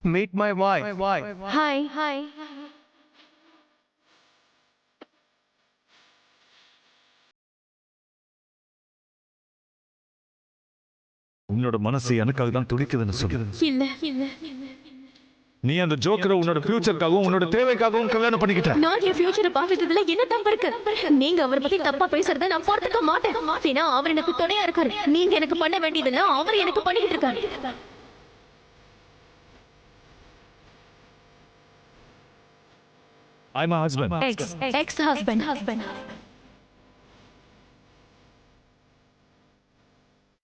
Meet my wife. Hi. Hi. உன்னோட மனசு எனக்காக தான் துடிக்குதுன்னு சொல்லு. இல்ல நீ அந்த ஜோக்கரை உன்னோட ஃபியூச்சருக்காகவும் உன்னோட தேவைக்காகவும் கல்யாணம் பண்ணிக்கிட்ட. நான் என் ஃபியூச்சரை பார்த்ததுல என்ன தப்பு இருக்கு? நீங்க அவரை பத்தி தப்பா பேசுறத நான் பொறுத்துக்க மாட்டேன். ஏன்னா அவர் எனக்கு துணையா இருக்காரு. நீங்க எனக்கு பண்ண வேண்டியதெல்லாம் அவர் எனக்கு பண்ணிட்டு இருக்காரு. I'm a husband. Ex husband.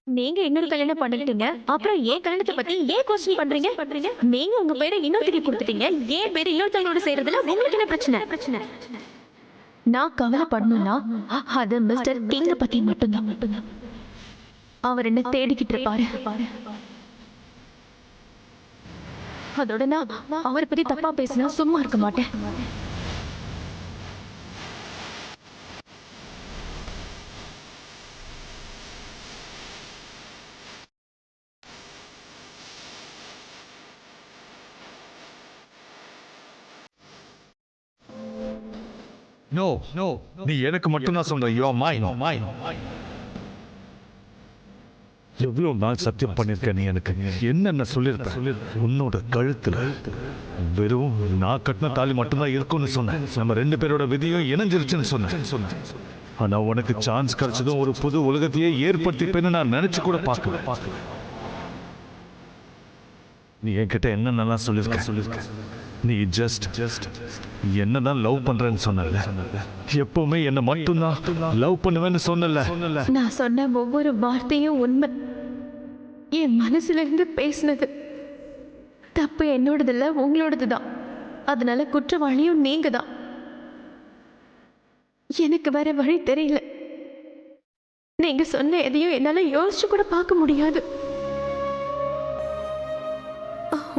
நீங்க இன்னொரு கல்யாணம் பண்ணிட்டீங்க. அப்புறம் ஏன் கல்யாணத்தை பத்தி ஏன் क्वेश्चन பண்றீங்க? நீங்க உங்க பேரை இன்னொருத்தருக்கு கொடுத்துட்டீங்க. ஏன் பேரை இன்னொருத்தங்களோட செய்யறதுல உங்களுக்கு என்ன பிரச்சனை? நான் கவலைப்படணும்னா அது மிஸ்டர் கிங்க பத்தி மட்டும்தான். அவர் என்ன தேடிக்கிட்டு இருப்பாரு. அதோட நான் அவரை பத்தி தப்பா பேசினா சும்மா இருக்க மாட்டேன். No. நீ எனக்கு மட்டும் தான் சொன்ன. You are mine. எவ்வளவு நாள் சத்தியம் பண்ணிருக்க நீ எனக்கு. என்னென்ன சொல்லிருப்ப. உன்னோட கழுத்துல வெறும் நான் கட்டின தாலி மட்டும்தான் இருக்கும்னு சொன்னேன். நம்ம ரெண்டு பேரோட விதியும் இணைஞ்சிருச்சுன்னு சொன்னேன். ஆனா உனக்கு சான்ஸ் கிடைச்சதும் ஒரு புது உலகத்தையே ஏற்படுத்திப்பேன்னு நான் நினைச்சு கூட பார்க்கல. நீ என்கிட்ட என்னென்னலாம் சொல்லிருக்க. நீ ஜஸ்ட் என்னதான் லவ் பண்றேன்னு சொன்னல. எப்பவுமே என்ன மட்டும்தான் லவ் பண்ணுவேன்னு சொன்னல. நான் சொன்ன ஒவ்வொரு வார்த்தையும் உண்மை. என் மனசுல இருந்து பேசினது. தப்பு என்னோடது இல்ல, உங்களோடது தான். அதனால குற்றவாளியும் நீங்க தான். எனக்கு வேற வழி தெரியல. நீங்க சொன்ன எதையும் என்னால யோசிச்சு கூட பார்க்க முடியாது.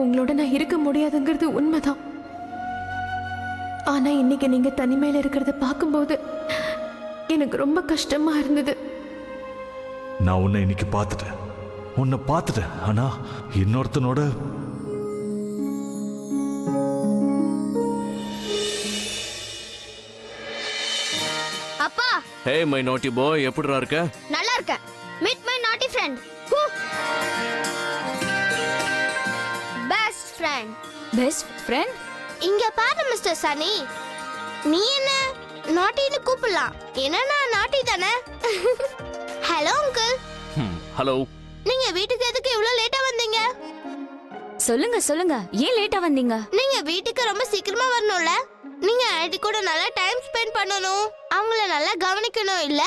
உங்களோட நான் இருக்க முடியாதுங்கிறது உண்மைதான். ஆனா இன்னைக்கு நீங்க தனிமையில இருக்கிறத பார்க்கும்போது எனக்கு ரொம்ப கஷ்டமா இருந்தது. நான் உன்னை இன்னைக்கு பார்த்துட்டேன். ஆனா இன்னொருத்தனோட அப்பா. ஹே மை நாட்டி பாய், எப்படிடா இருக்க? நல்லா இருக்கேன். மீட் மை நாட்டி ஃப்ரெண்ட். Best friend. இங்க பாரு மிஸ்டர் சனி, நீ என்ன நாட்டின்னு கூப்பிடலாம். ஏன்னா நான் நாட்டி தானே. Hello uncle. ஹலோ. நீங்க வீட்டுக்கு எதுக்கு இவ்வளவு லேட்டா வந்தீங்க? சொல்லுங்க ஏன் லேட்டா வந்தீங்க? நீங்க வீட்டுக்கு ரொம்ப சீக்கிரமா வரணும்ல. நீங்க ஆண்டி கூட நல்லா டைம் ஸ்பெண்ட் பண்ணணும், அவங்கள நல்லா கவனிக்கணும் இல்ல?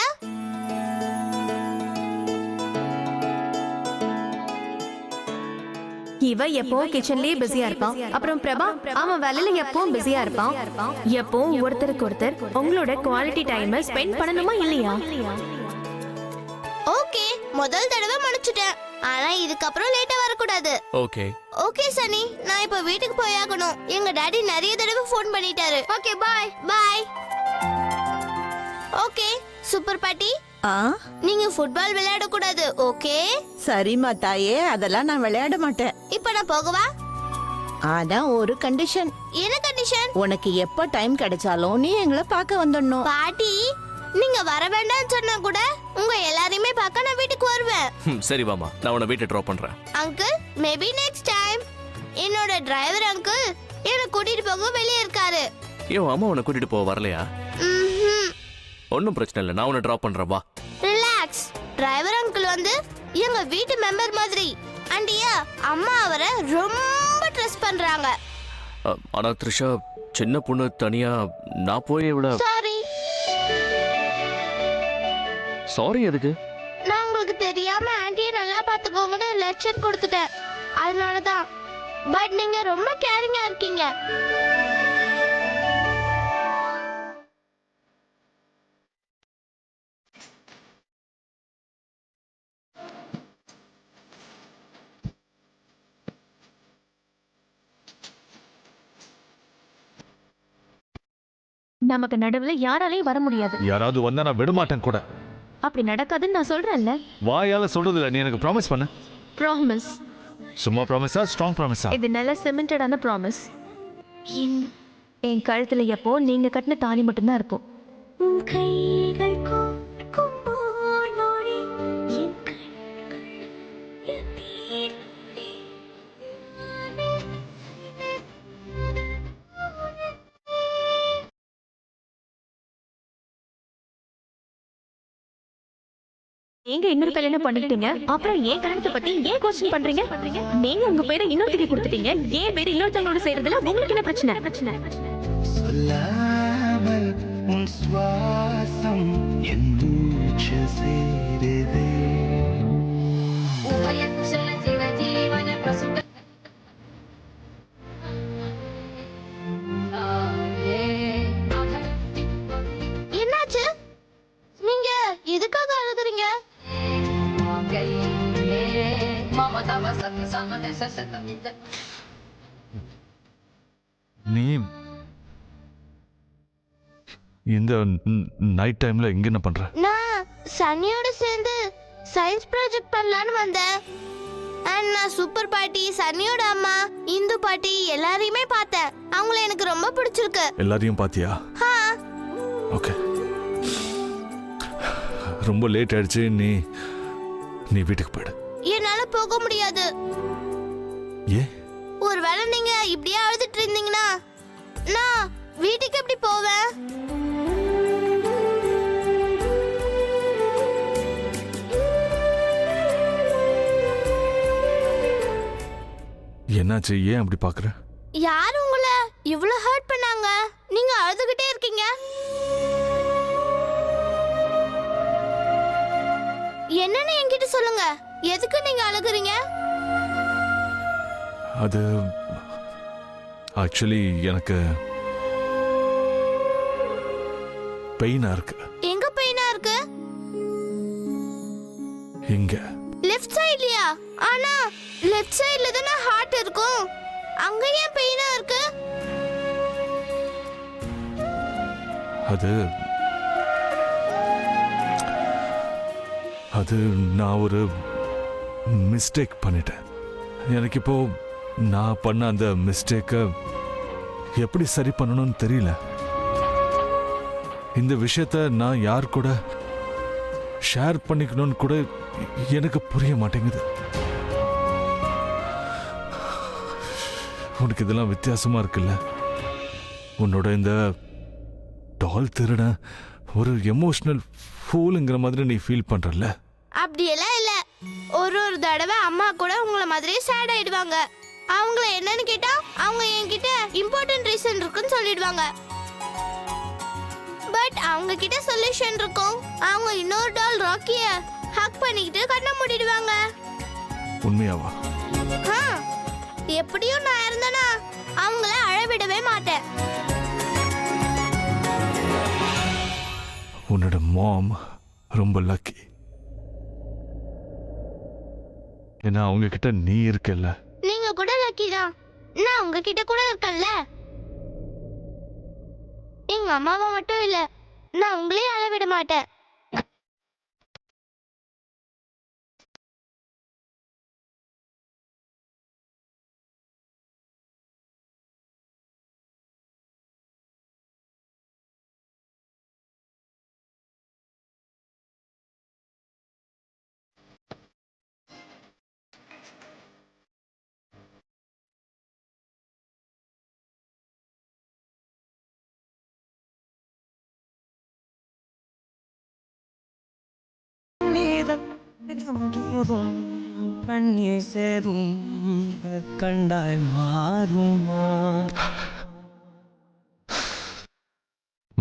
இவ எப்பவும் கிச்சன்லயே பிஸியா இருப்பான். அப்புறம் பிரபா அவன் வேலையில எப்பவும் பிஸியா இருப்பான். எப்பவும் ஒருத்தருக்கு ஒருத்தர் உங்களோட குவாலிட்டி டைம் ஸ்பெண்ட் பண்ணணுமா இல்லையா? ஓகே, முதல் தடவை மன்னிச்சிட்டேன். ஆனா இதுக்கப்புறம் லேட்டா வரக்கூடாது. ஓகே சனி, நான் இப்ப வீட்டுக்கு போயாகணும். எங்க டாடி நிறைய தடவை ஃபோன் பண்ணிட்டாரு. Okay bye. ஓகே சூப்பர் பாட்டி, நீங்க ஃபுட்பால் விளையாட கூடாது. ஓகே சரிம்மா தாயே, அதெல்லாம் நான் விளையாட மாட்டேன். இப்ப நான் போகவா? ஆனா ஒரு கண்டிஷன். என்ன கண்டிஷன்? உனக்கு எப்ப டைம் கிடைச்சாலும் நீ எங்களை பார்க்க வந்துடணும். பாட்டி, நீங்க வர வேண்டாம்னு சொன்னா கூட உங்க எல்லாரையுமே பார்க்க நான் வீட்டுக்கு வருவேன். சரி வாமா, நான் உன்னை வீட்டை ட்ராப் பண்றேன். Uncle, maybe next time. என்னோட டிரைவர் அங்கிள் என்ன கூட்டிட்டு போக வெளியே இருக்காரு. ஏன் அம்மா உன்னை கூட்டிட்டு போக வரலையா? ஒன்னும் பிரச்சனை இல்லை, நான் உன்னை ட்ராப் பண்றேன், வா. ரிலாக்ஸ். டிரைவர் அங்கிள் வந்து எங்க வீட்டு மெம்பர் மாதிரி. அண்டியா அம்மா அவரை ரொம்ப ட்ரஸ்ட் பண்றாங்க. ஆனா த்ரிஷா, சின்ன பொண்ணு தனியா நான் போய் இவ்வளவு. சாரி எதுக்கு? நான் உங்களுக்கு தெரியாம ஆண்டியை நல்லா பாத்துக்கோங்கன்னு லெக்சர் கொடுத்துட்டேன். அதனாலதான். பட் நீங்க ரொம்ப கேரிங்கா இருக்கீங்க. நமக்கு நடுவுல யாராலையும் வர முடியாது. யாராவது வந்தா நான் விட மாட்டேன் கூட. அப்படி நடக்காதுன்னு நான் சொல்றேன்ல. வாயால சொல்றது இல்ல, நீ எனக்கு ப்ராமிஸ் பண்ணு. ப்ராமிஸ். சும்மா ப்ராமிஸா ஸ்ட்ராங் ப்ராமிஸா இது நல்ல சிமெண்டடான ப்ராமிஸ். என் கழுத்துல எப்போ நீங்க கட்டின தாலி மட்டும்தான் இருக்கும். நீங்க இன்னொரு கல்யாணம் பண்ணிக்கிட்டீங்க, அப்புறம் ஏன் கல்யாணத்தை பத்தி ஏன் கொஸ்டின் பண்றீங்க? நீங்க உங்க பேரை இன்னொருத்தருக்கு கொடுத்துட்டீங்க, ஏன் பேரை இன்னொருத்தவங்களோட செய்யறதுல உங்களுக்கு என்ன பிரச்சனை? சொல்லாமல் உன் சுவாசம் என் மூச்சில் சேருதே. என்னாச்சு? நீங்க எதுக்காக அழுகுறீங்க? நீ இந்த நைட் டைம்ல எங்க என்ன பண்ற? நான் சன்னியோட சேர்ந்து சயின்ஸ் ப்ராஜெக்ட் பண்ணலான்னு வந்தேன். அண்ட் நான் சூப்பர் பாட்டி, சன்னியோட அம்மா, இந்து பாட்டி எல்லாரையுமே பார்த்தேன். அவங்கள எனக்கு ரொம்ப பிடிச்சிருக்கு. எல்லாரையும் பாத்தியா? ஆ, ஓகே. ரொம்ப லேட் ஆயிடுச்சு. நீ வீட்டுக்கு போயிடு. என்னால போக முடியாது. ஏ? ஒருவேளை நீங்க இப்படியே அழுதுட்டு இருந்தீங்கன்னா நான் வீட்டுக்கு எப்படி போவேன்? என்னாச்சு? ஏன் அப்படி பாக்குற? யார் உங்களை இவ்ளோ ஹர்ட் பண்ணாங்க? நீங்க அழுதுகிட்டே இருக்கீங்க. என்னன்னு என்கிட்ட சொல்லுங்க. எதுக்கு நீங்க அழுகுறீங்க? அது ஆக்சுவலி எனக்கு பெயினா இருக்கு. எங்க பெயினா இருக்கு? இங்க லெஃப்ட் சைடுலயா? ஆனா லெஃப்ட் சைடுல தான ஹார்ட் இருக்கும். அங்க ஏன் பெயினா இருக்கு? அது நான் ஒரு மிஸ்டேக் பண்ணிட்டேன். எனக்கு இப்போ நான் பண்ண அந்த மிஸ்டேக்கை எப்படி சரி பண்ணணும்னு தெரியல. இந்த விஷயத்த நான் யார் கூட ஷேர் பண்ணிக்கணும்னு கூட எனக்கு புரிய மாட்டேங்குது. உனக்கு இதெல்லாம் வித்தியாசமா இருக்குல்ல? உன்னோட இந்த டால் திருட ஒரு எமோஷனல் ஃபூலுங்கிற மாதிரி நீ ஃபீல் பண்றல? அப்படியெல்லாம் இல்ல. ஒரு தடவை அம்மா கூட உங்களை மாதிரியே சேட் ஆயிடுவாங்க. அவங்கள என்னன்னு கேட்டா அவங்க என்கிட்ட இம்பார்ட்டன்ட் ரீசன் இருக்குன்னு சொல்லிடுவாங்க. பட் அவங்க கிட்ட சொல்யூஷன் இருக்கும். அவங்க இன்னொரு டால் ராக்கிய ஹக் பண்ணிக்கிட்டு கண்ண மூடிடுவாங்க. உண்மையாவா? எப்படியும் நான் இருந்தேனா அவங்கள அழவிடவே மாட்டேன். உன்னோட மாம் ரொம்ப லக்கி. ஏன்னா அவங்க கிட்ட நீ இருக்கல்ல. நீங்க கூட லக்கி தான். நான் உங்ககிட்ட கூட இருக்கேன்ல. எங்க அம்மாவை மட்டும் இல்ல, நான் உங்களையும் அழவிட மாட்டேன். கண்டாய் மாறுமா?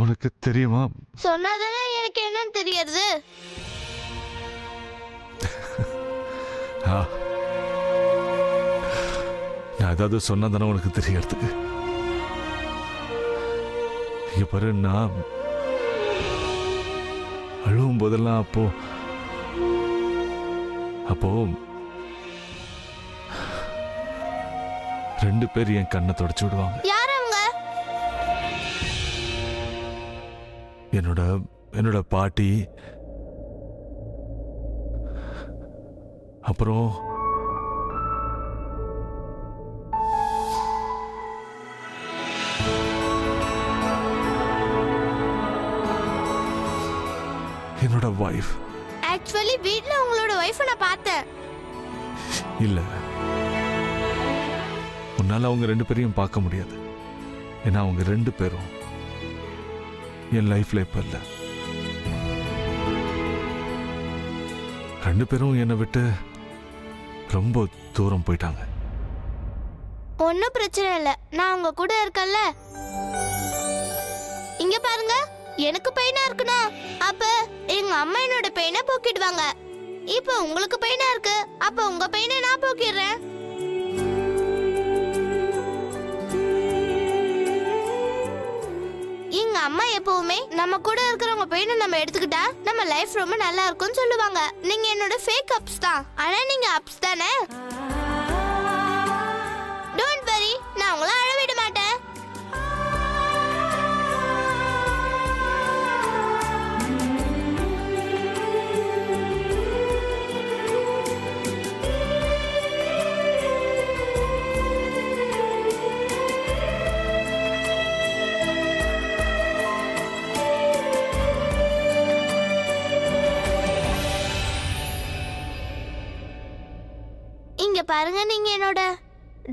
உனக்கு தெரியுமா? சொன்னாதானே எனக்கு என்னன்னு தெரியாது. நான் ஏதாவது சொன்னதானே உனக்கு தெரியறதுக்கு. இங்க பாரு, நான் அழுவும் போதெல்லாம் அப்போ ரெண்டு பேர் என் கண்ணை தொடச்சு விடுவாங்க. யார் அவங்க? என்னோட பாட்டி, அப்புறம் வைஃப். ஆக்சுவலி வீட்ல உங்களோட வைஃபை நான் பார்த்தேன். இல்ல, உன்னால அவங்க 2 பேரையும் பார்க்க முடியாது. ஏன்னா அவங்க 2 பேரும் என் லைஃப்ல இப்ப இல்ல. 2 பேரும் என்னை விட்டு ரொம்ப தூரம் போயிட்டாங்க. ஒன்னும் பிரச்சனை இல்ல, நான் உங்க கூட இருக்கேன்ல. இங்க பாருங்க, எனக்கு பெயினா இருக்குனா அப்ப எங்க அம்மா என்னோட பெயினை போக்கிடுவாங்க. இப்போ உங்களுக்கு பெயினா இருக்கு, அப்ப உங்க பெயினை நான் போக்கிடுறேன். எங்க அம்மா எப்பவுமே நம்ம கூட இருக்கிறவங்க பெயினை நம்ம எடுத்துக்கிட்டா நம்ம லைஃப் ரொம்ப நல்லா இருக்கும்னு சொல்லுவாங்க. நீங்க என்னோட ஃபேக் அப்ஸ் தான், ஆனா நீங்க அப்ஸ் தானே. டோன்ட் வரி, நான் உங்களை அழ விட மாட்டேன். இங்க பாருங்க, நீங்க என்னோட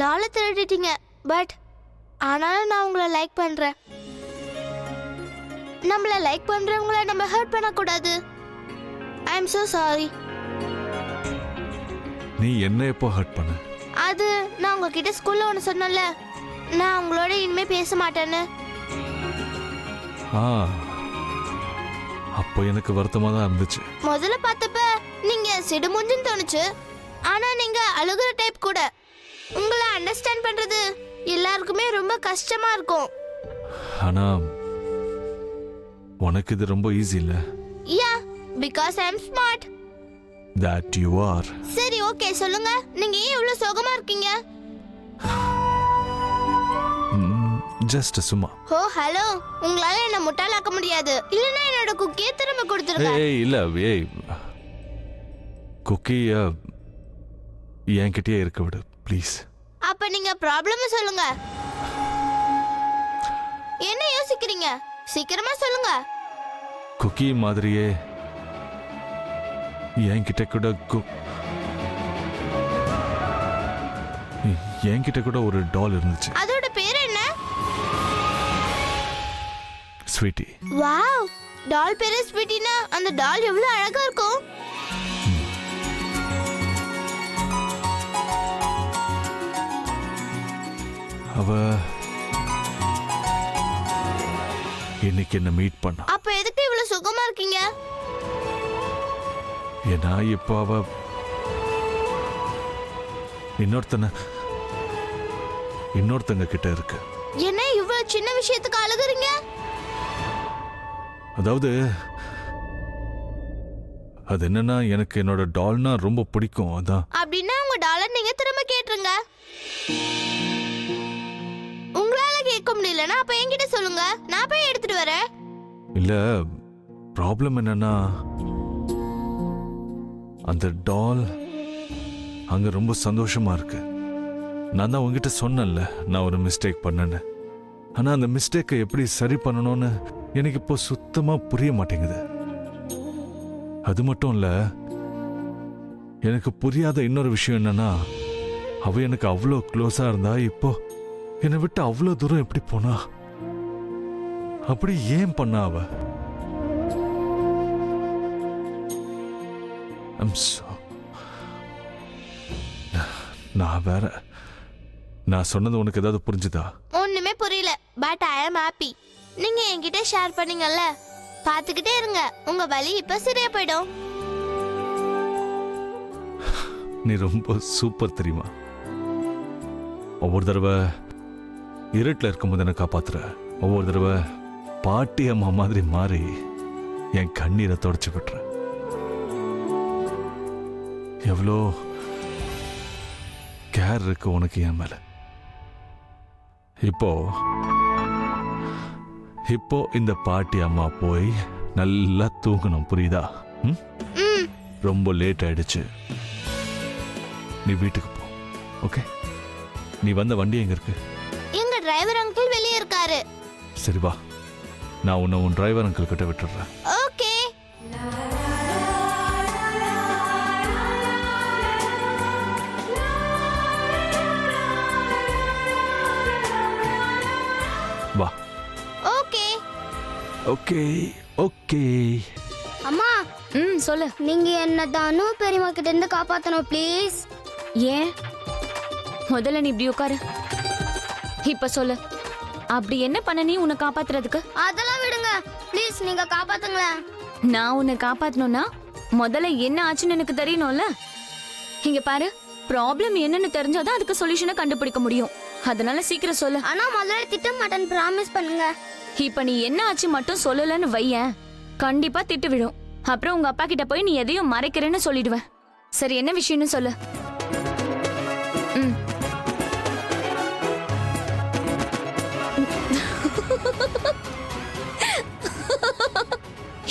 டாலர் திருடிட்டீங்க. பட் ஆனாலும் நான் உங்களை லைக் பண்றேன். நம்மள லைக் பண்றவங்கள நம்ம ஹர்ட் பண்ணக்கூடாது. ஐ அம் so sorry. நீ என்ன எப்போ ஹர்ட் பண்ண? அது நான் உங்ககிட்ட ஸ்கூல்ல ஒன்று சொன்னேன்ல, நான் உங்களோட இனிமே பேச மாட்டேன்னு. அப்போ எனக்கு வருத்தமா தான் இருந்துச்சு. முதல்ல பார்த்தப்ப நீங்க சிடுமுஞ்சுன்னு தோணுச்சு, ஆனா நீங்க அழுகுற டைப் கூட. உங்களை அண்டர்ஸ்டாண்ட் பண்றது எல்லாருக்குமே ரொம்ப கஷ்டமா இருக்கும். ஆனா உனக்கு இது ரொம்ப ஈஸி இல்ல. Yeah, because I am smart. That you are. சரி, ஓகே, சொல்லுங்க, நீங்க ஏன் இவ்வளவு சோகமா இருக்கீங்க? ஜஸ்ட் சும்மா. ஓ ஹலோ, உங்களால என்ன முட்டாளாக்க முடியாது. இல்லனா என்னோட குக்கியை திரும்ப கொடுத்துருங்க. ஏய் இல்ல, ஏய் குக்கிய என்கிட்டயே இருக்க விடு ப்ளீஸ். அப்ப நீங்க ப்ராப்ளம் சொல்லுங்க. என்ன யோசிக்கிறீங்க? சீக்கிரமா சொல்லுங்க. குக்கி மாதிரியே என்கிட்ட கூட ஒரு டால் இருந்துச்சு. அதோட பேர் என்ன? ஸ்வீட்டி. வாவ், டால் பேரு ஸ்வீட்டினா அந்த டால் எவ்வளவு அழகா இருக்கும். அவ இன்னைக்கு என்ன மீட் பண்ணா. அப்ப எதுக்கு இவ்வளவு சுகமா இருக்கீங்க? ஏன்னா இப்போ அவ இன்னொருத்தங்க கிட்ட இருக்கு. என்ன இவ்வளவு சின்ன விஷயத்துக்கு அழுகுறீங்க? அதாவது அது என்னன்னா, எனக்கு என்னோட டால்னா ரொம்ப பிடிக்கும். அதான். அப்படின்னா உங்க டாலர் நீங்க திரும்ப கேட்டுருங்க. உங்களால கேட்க முடியலன்னா அப்ப என்கிட்ட சொல்லுங்க, நான் போய் எடுத்துட்டு வரேன். இல்ல, ப்ராப்ளம் என்னன்னா அந்த டால் அங்க ரொம்ப சந்தோஷமா இருக்கு. நான் தான் உங்ககிட்ட சொன்னேன்ல நான் ஒரு மிஸ்டேக் பண்ணேன்னு. ஆனா அந்த மிஸ்டேக்கை எப்படி சரி பண்ணணும்னு எனக்கு இப்போ சுத்தமா புரிய மாட்டேங்குது. அது மட்டும் இல்ல, எனக்கு புரியாத இன்னொரு விஷயம் என்னன்னா, அவ எனக்கு அவ்வளோ க்ளோஸா இருந்தா இப்போ என்னை விட்டு அவ்வளோ தூரம் எப்படி போனா? அப்படி ஏன் பண்ணா அவ? நான் சொன்னது உனக்கு ஏதாவது புரிஞ்சுதா? ஒண்ணுமே புரியல, பட் ஐ அம் ஹாப்பி. நீங்க என்கிட்ட ஷேர் பண்ணீங்கல்ல, பாத்துக்கிட்டே இருங்க, உங்க வலி இப்ப சரியா போயிடும். நீ ரொம்ப சூப்பர் தெரியுமா? ஒவ்வொரு தடவை இருட்டில் இருக்கும்போது என்ன காப்பாத்துற. ஒவ்வொரு தடவை பாட்டி அம்மா மாதிரி மாறி என் கண்ணீரை தொடச்சு விட்டுற. எவ்வளோ கேர் இருக்கு உனக்கு என் மேல. இப்போ இந்த பாட்டி அம்மா போய் நல்லா தூங்கணும், புரியுதா? ரொம்ப லேட் ஆயிடுச்சு, நீ வீட்டுக்கு போ. ஓகே? நீ வந்த வண்டி எங்க இருக்கு? எங்க டிரைவர் அங்கிள் வெளியே இருக்காரு. சரி வா, நான் உன்னை உன் டிரைவர் அங்கிள் கிட்ட விட்டுடுறேன். ஓகே. Okay okay. அம்மா ம் சொல்லு. நீங்க என்ன தானு பெரியம்மா கிட்ட இருந்து காப்பாத்தணும் ப்ளீஸ். ஏன் முதல்ல நீ இப்படி உட்காரு. இப்ப சொல்லு, அப்படி என்ன பண்ண நீ உன்னை காப்பாத்துறதுக்கு? அதெல்லாம் விடுங்க ப்ளீஸ், நீங்க காப்பாத்துங்களேன். நான் உன்னை காப்பாத்தணும்னா முதல்ல என்ன ஆச்சுன்னு எனக்கு தெரியணும்ல. இங்க பாரு, ப்ராப்ளம் என்னன்னு தெரிஞ்சாதான் அதுக்கு சொல்யூஷனை கண்டுபிடிக்க முடியும். அதனால சீக்கிரம் சொல்லு. ஆனா முதல்ல திட்ட மாட்டேன்னு ப்ராமிஸ் பண்ணுங்க. இப்ப நீ என்ன ஆச்சு மட்டும் சொல்லலன்னு வையேன், கண்டிப்பா திட்டு விழும். அப்புறம் உங்க அப்பா கிட்ட போய் நீ எதையும் மறைக்கிறேன்னு சொல்லிடுவேன். சரி, என்ன விஷயம்னு சொல்லு. ம்.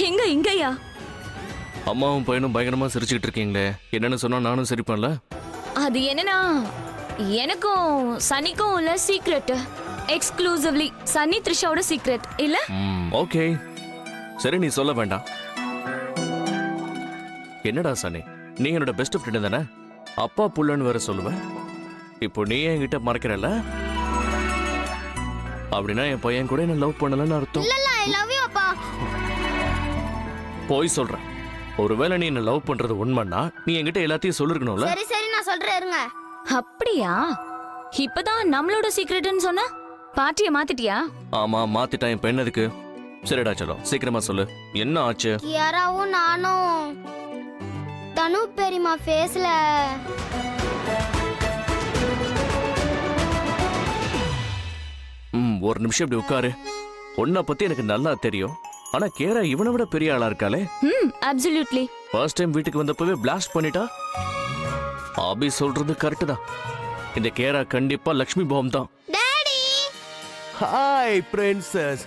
எங்க இங்கயா? அம்மாவும் பையனும் பயங்கரமா சிரிச்சுக்கிட்டு இருக்கீங்களே, என்னன்னு சொன்னா நானும் சிரிப்பேன்ல. அது என்னன்னா, எனக்கும் சனிக்கும் உள்ள சீக்ரெட். எக்ஸ்க்ளூசிவ்லி சன்னி த்ரிஷாவோட சீக்ரெட் இல்ல. ஓகே சரி, நீ சொல்ல வேண்டாம். என்னடா சனி, நீ என்னோட பெஸ்ட் ஃப்ரெண்ட் தானே, அப்பா புள்ளன்னு வேற சொல்லுவேன். இப்போ நீ என்கிட்ட மறக்கிறல்ல, அப்படின்னா என் பையன் கூட என்ன லவ் பண்ணலன்னு அர்த்தம். இல்ல ஐ லவ் யூ அப்பா. போய் சொல்றேன். ஒருவேளை நீ என்ன லவ் பண்றது உண்மைன்னா நீ என்கிட்ட எல்லாத்தையும் சொல்லிருக்கணும்ல. சரி சரி நான் சொல்றேன் இருங்க. அப்படியா? இப்பதான் நம்மளோட சீக்ரெட்னு சொன்ன, பார்ட்டியை மாத்திட்டியா? ஆமா மாத்திட்டேன். என் பெண் எதுக்கு? சரிடா சலோ, சீக்கிரமா சொல்லு, என்ன ஆச்சு? கியாராவும் நானும் தனு பெரியம்மா ஃபேஸ்ல ஒரு நிமிஷம் இப்படி உட்காரு. உன்னை பத்தி எனக்கு நல்லா தெரியும். ஆனா கேரா இவனை விட பெரிய ஆளா இருக்காளே. அப்சல்யூட்லி. ஃபர்ஸ்ட் டைம் வீட்டுக்கு வந்தப்பவே பிளாஸ்ட் பண்ணிட்டா. ஆபி சொல்றது கரெக்ட் தான். இந்த கேரா கண்டிப்பா லக்ஷ்மி பாம் தான். Daddy hi princess.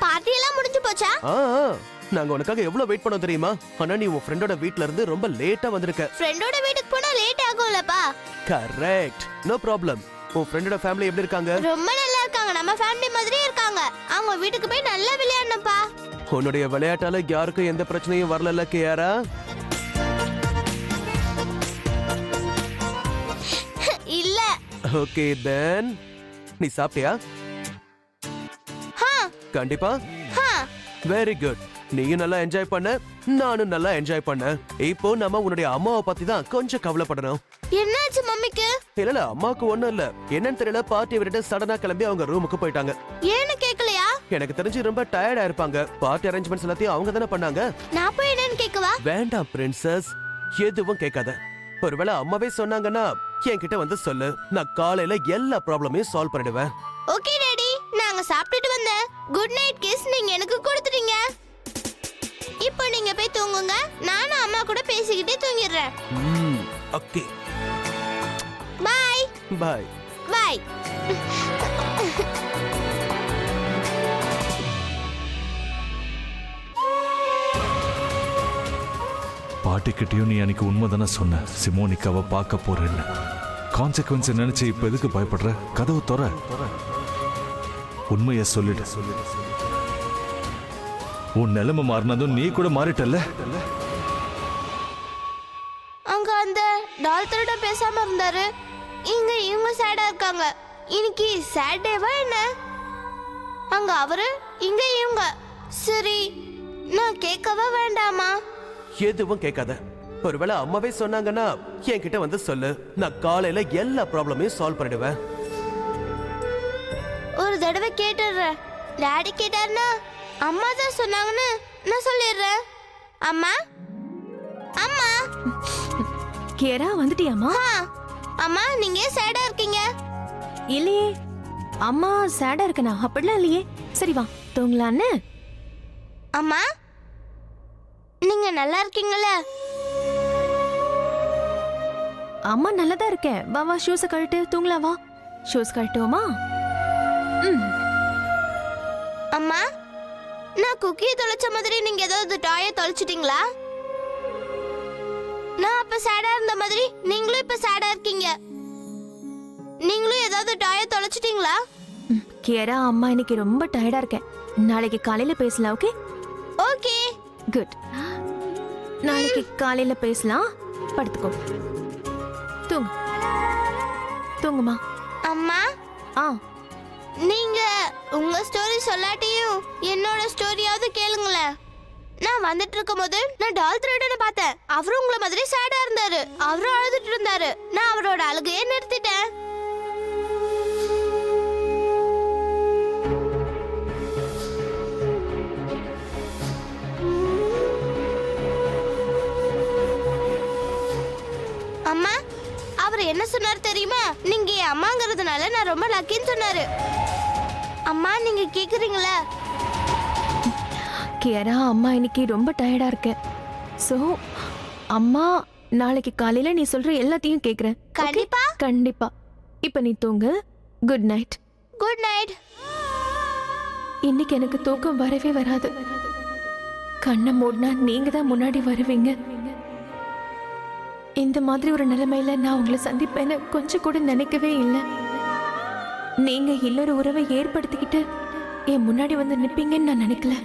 பார்ட்டி எல்லாம் முடிஞ்சு போச்சா? நாங்க உனக்காக எவ்வளவு வெயிட் பண்ணோம் தெரியுமா? ஆனா நீ உன் ஃப்ரெண்டோட வீட்ல இருந்து ரொம்ப லேட்டா வந்திருக்க. ஃப்ரெண்டோட வீட்டுக்கு போனா லேட் ஆகும்லப்பா. Correct, no problem. உன் ஃப்ரெண்டோட ஃபேமிலி எப்படி இருக்காங்க? ரொம்ப நல்லா இருக்காங்க, நம்ம ஃபேமிலி மாதிரியே இருக்காங்க. அவங்க வீட்டுக்கு போய் நல்லா விளையாடணும்ப்பா. உன்னுடைய விளையாட்டால யாருக்கும் எந்த பிரச்சனையும் வரல கேயாரா? இல்ல. ஓகே தென், நீ சாப்பிட்டியா? கண்டிப்பா. Very good. நீயும் நல்லா என்ஜாய் பண்ண, நானும் நல்லா என்ஜாய் பண்ணேன். இப்போ நம்ம உன்னுடைய அம்மாவை பத்தி தான் கொஞ்சம் கவலைப்படணும். என்னாச்சு மம்மிக்கு? இல்ல அம்மாக்கு ஒண்ணும் இல்ல. என்னன்னு தெரியல, பார்ட்டி விட்டுட்டு சடனா கிளம்பி அவங்க ரூமுக்கு போயிட்டாங்க. ஏன்னு கேக்கலையா? எனக்கு தெரிஞ்சு ரொம்ப டயர்டா இருப்பாங்க. பார்ட்டி அரேஞ்ச்மெண்ட்ஸ் எல்லாத்தையும் அவங்க தானே பண்ணாங்க. நான் போய் என்னன்னு கேக்கவா? வேண்டாம் பிரின்சஸ், எதுவும் கேட்காத. ஒருவேளை அம்மாவே சொன்னாங்கன்னா என்கிட்ட வந்து சொல்லு. நான் காலையில எல்லா ப்ராப்ளமையும் சால்வ் பண்ணிடுவேன். ஓகே டாடி, நாங்க சாப்பிட்டுட்டு வந்தேன். குட் நைட் கிஸ் நீங்க எனக்கு கொடுத்துட்டீங்க. இப்போ நீங்க போய் தூங்குங்க, நானும் அம்மா கூட பேசிக்கிட்டே தூங்கிடுறேன். Okay bye bye bye. பாட்டிக்கிட்டையும் நீ எனக்கு உண்மைதானே சொன்ன, சிமோனிக்காவை பார்க்க போறேன்னு. கான்சிக்வன்ஸ் நினைச்சு இப்ப எதுக்கு பயப்படுற? கதவு தொற, உண்மைய சொல்லிடு. உன் நிலைமை மாறினதும் நீ கூட மாறிட்டல்ல. அங்க அந்த டால் திருட பேசாம இருந்தாரு, இங்க இவங்க சேடா இருக்காங்க. இன்னைக்கு சாட்டர்டேவா என்ன? அங்க அவரு, இங்க இவங்க. சரி, நான் கேட்கவா வேண்டாமா? எதுவும் கேட்காத. ஒருவேளை அம்மாவே சொன்னாங்கன்னா என்கிட்ட வந்து சொல்லு. நான் காலையில எல்லா ப்ராப்ளமையும் சால்வ் பண்ணிடுவேன். ஒரு தடவை கேட்டுடுறேன். டாடி கேட்டாருன்னா அம்மா தான் சொன்னாங்கன்னு நான் சொல்லிடுறேன். அம்மா அம்மா. கேரா வந்துட்டியாமா? அம்மா நீங்க சேடா இருக்கீங்க. இல்லையே, அம்மா சேடா இருக்கனா? அப்படிலாம் இல்லையே. சரி வா தூங்கலான்னு. அம்மா நீங்க நல்லா இருக்கீங்களா? அம்மா நல்லதா இருக்கேன். வா வா ஷூஸை கழட்டு, தூங்கலாம் வா. ஷூஸ் கழட்டுவோமா? அம்மா நான் குக்கியை தொலைச்ச மாதிரி நீங்க ஏதாவது டாயை தொலைச்சிட்டீங்களா? நான் அப்ப சேடா இருந்த மாதிரி நீங்களும் இப்ப சேடா இருக்கீங்க. நீங்களும் ஏதாவது டாயை தொலைச்சிட்டீங்களா? கேரா, அம்மா இன்னைக்கு ரொம்ப டயர்டா இருக்கேன். நாளைக்கு காலையில பேசலாம். Okay okay good. நாளைக்கு காலையில பேசலாம். படுத்துக்கோ, தூங்கு, தூங்குமா. அம்மா ஆ நீங்க உங்க ஸ்டோரி சொல்லாட்டியும் என்னோட ஸ்டோரியாவது கேளுங்களேன். நான் வந்துட்டு இருக்கும்போது நான் டால் திருடனை பார்த்தேன். அவரும் உங்களை மாதிரி சேடா இருந்தாரு. அவரும் அழுதுட்டு இருந்தாரு. நான் அவரோட அழுகையே நிறுத்திட்டேன். அம்மா, அவர் என்ன சொன்னார் தெரியுமா? நீங்க என் அம்மாங்கிறதுனால நான் ரொம்ப லக்கின்னு சொன்னாரு. அம்மா, நீங்க கேக்குறீங்களா? கியாரா, அம்மா இன்னைக்கு ரொம்ப டயர்டா இருக்கேன். ஸோ அம்மா நாளைக்கு காலையில நீ சொல்ற எல்லாத்தையும் கேக்குறேன். கண்டிப்பா. கண்டிப்பா. இப்ப நீ தூங்கு. Good night. Good night. இன்னைக்கு எனக்கு தூக்கம் வரவே வராது. கண்ணை மூடினா நீங்க தான் முன்னாடி வருவீங்க. இந்த மாதிரி ஒரு நிலைமையில நான் உங்களை சந்திப்பேன்னு கொஞ்சம் கூட நினைக்கவே இல்லை. நீங்க இன்னொரு உறவை ஏற்படுத்திக்கிட்டு என் முன்னாடி வந்து நிப்பீங்கன்னு நான் நினைக்கல.